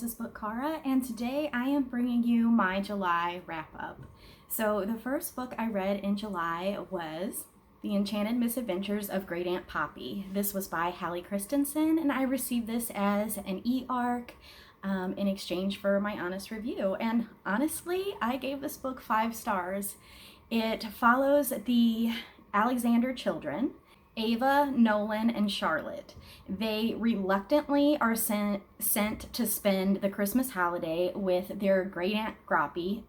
this is Bookchara, and today I am bringing you my July wrap-up. So the first book I read in July was The Enchanted Misadventures of Great Aunt Poppy. This was by Hallie Christensen, and I received this as an e-arc in exchange for my honest review. And honestly, I gave this book 5 stars. It follows the Alexander children, Ava, Nolan, and Charlotte. They reluctantly are sent to spend the Christmas holiday with their great aunt Poppy.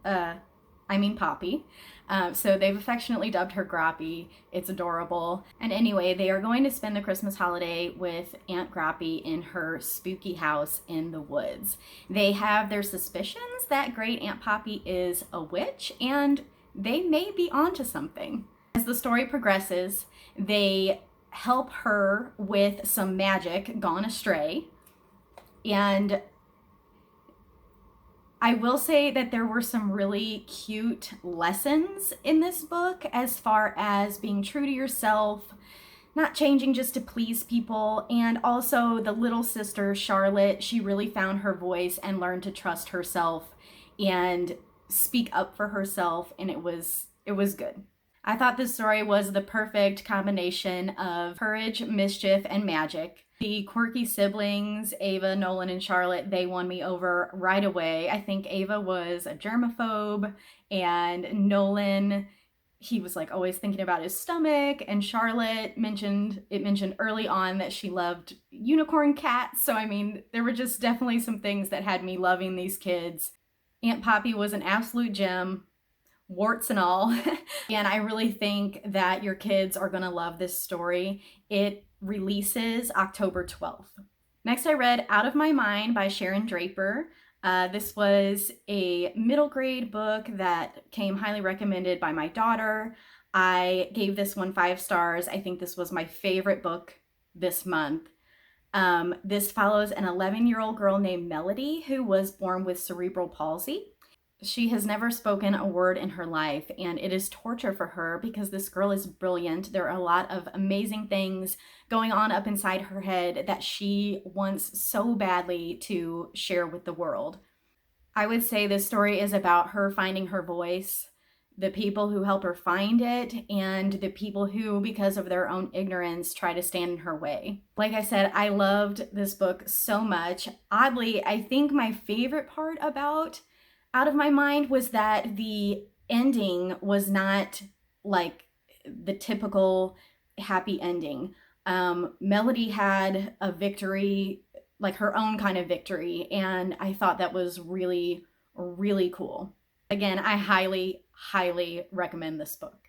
So they've affectionately dubbed her Groppy. It's adorable. And anyway, they are going to spend the Christmas holiday with Aunt Groppy in her spooky house in the woods. They have their suspicions that Great Aunt Poppy is a witch, and they may be onto something. As the story progresses, they help her with some magic gone astray. And I will say that there were some really cute lessons in this book as far as being true to yourself, not changing just to please people, and also the little sister, Charlotte, she really found her voice and learned to trust herself and speak up for herself, and it was good. I thought this story was the perfect combination of courage, mischief, and magic. The quirky siblings, Ava, Nolan, and Charlotte, they won me over right away. I think Ava was a germaphobe, and Nolan, he was like always thinking about his stomach, and Charlotte mentioned early on that she loved unicorn cats. So I mean, there were just definitely some things that had me loving these kids. Aunt Poppy was an absolute gem, warts and all. And I really think that your kids are gonna love this story. It releases October 12th. Next, I read Out of My Mind by Sharon Draper. This was a middle grade book that came highly recommended by my daughter. I gave this one 5 stars. I think this was my favorite book this month. This follows an 11-year-old girl named Melody who was born with cerebral palsy. She has never spoken a word in her life, and it is torture for her because this girl is brilliant. There are a lot of amazing things going on up inside her head that she wants so badly to share with the world. I would say this story is about her finding her voice, the people who help her find it, and the people who, because of their own ignorance, try to stand in her way. Like I said, I loved this book so much. Oddly, I think my favorite part about Out of My Mind was that the ending was not like the typical happy ending. Melody had a victory, like her own kind of victory, and I thought that was really, really cool. Again, I highly, highly recommend this book.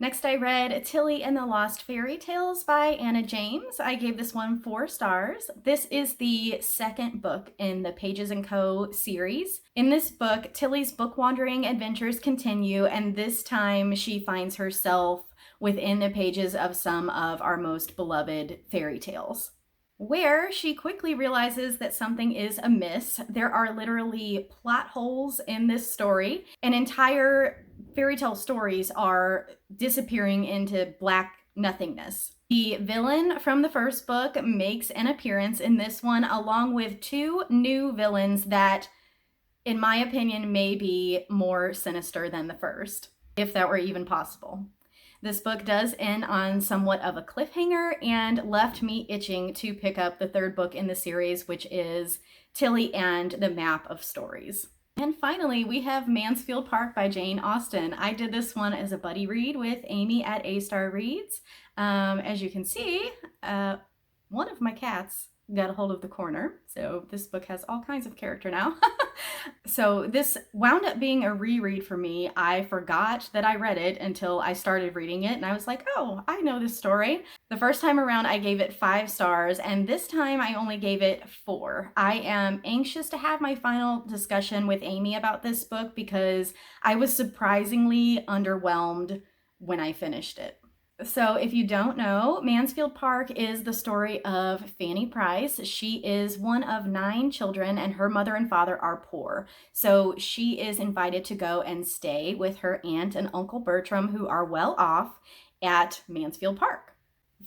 Next, I read Tilly and the Lost Fairytales by Anna James. I gave this one 4 stars. This is the second book in the Pages & Co. series. In this book, Tilly's book-wandering adventures continue, and this time she finds herself within the pages of some of our most beloved fairy tales, where she quickly realizes that something is amiss. There are literally plot holes in this story. An entire fairy tale stories are disappearing into black nothingness. The villain from the first book makes an appearance in this one, along with 2 new villains that, in my opinion, may be more sinister than the first, if that were even possible. This book does end on somewhat of a cliffhanger and left me itching to pick up the 3rd book in the series, which is Tilly and the Map of Stories. And finally, we have Mansfield Park by Jane Austen. I did this one as a buddy read with Amy at A Star Reads. As you can see, one of my cats got a hold of the corner, so this book has all kinds of character now. So this wound up being a reread for me. I forgot that I read it until I started reading it, and I was like, oh, I know this story. The first time around, I gave it 5 stars, and this time I only gave it 4. I am anxious to have my final discussion with Amy about this book because I was surprisingly underwhelmed when I finished it. So if you don't know, Mansfield Park is the story of Fanny Price. She is one of 9 children, and her mother and father are poor. So she is invited to go and stay with her aunt and Uncle Bertram, who are well off, at Mansfield Park.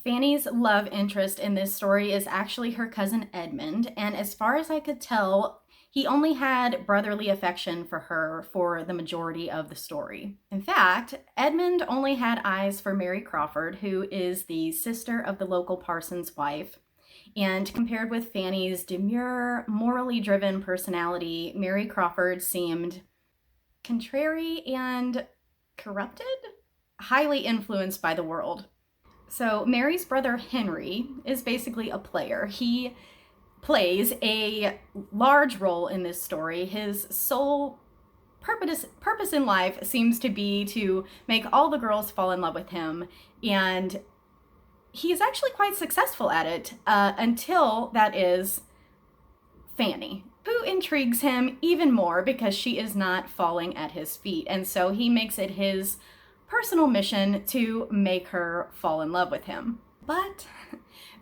Fanny's love interest in this story is actually her cousin Edmund, and as far as I could tell, He only had brotherly affection for her for the majority of the story. In fact, Edmund only had eyes for Mary Crawford, who is the sister of the local parson's wife. And compared with Fanny's demure, morally driven personality, Mary Crawford seemed contrary and corrupted, highly influenced by the world. So Mary's brother Henry is basically a player. He plays a large role in this story. His sole purpose in life seems to be to make all the girls fall in love with him, and he is actually quite successful at it until, that is, Fanny, who intrigues him even more because she is not falling at his feet, and so he makes it his personal mission to make her fall in love with him. But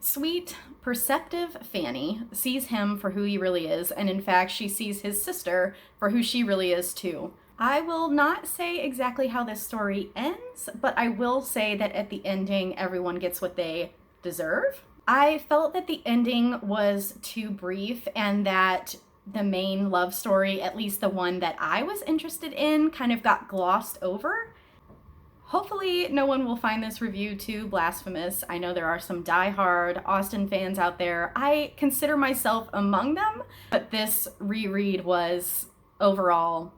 sweet, perceptive Fanny sees him for who he really is, and in fact, she sees his sister for who she really is too. I will not say exactly how this story ends, but I will say that at the ending, everyone gets what they deserve. I felt that the ending was too brief and that the main love story, at least the one that I was interested in, kind of got glossed over. Hopefully no one will find this review too blasphemous. I know there are some die-hard Austen fans out there. I consider myself among them, but this reread was overall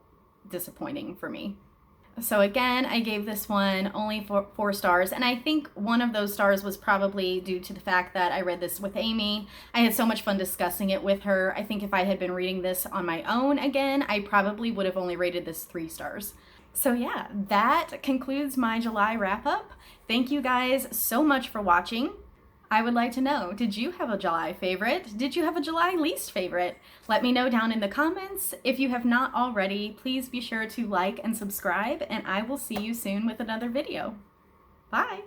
disappointing for me. So again, I gave this one only 4 stars, and I think one of those stars was probably due to the fact that I read this with Amy. I had so much fun discussing it with her. I think if I had been reading this on my own again, I probably would have only rated this 3 stars. So yeah, that concludes my July wrap-up. Thank you guys so much for watching. I would like to know, did you have a July favorite? Did you have a July least favorite? Let me know down in the comments. If you have not already, please be sure to like and subscribe, and I will see you soon with another video. Bye!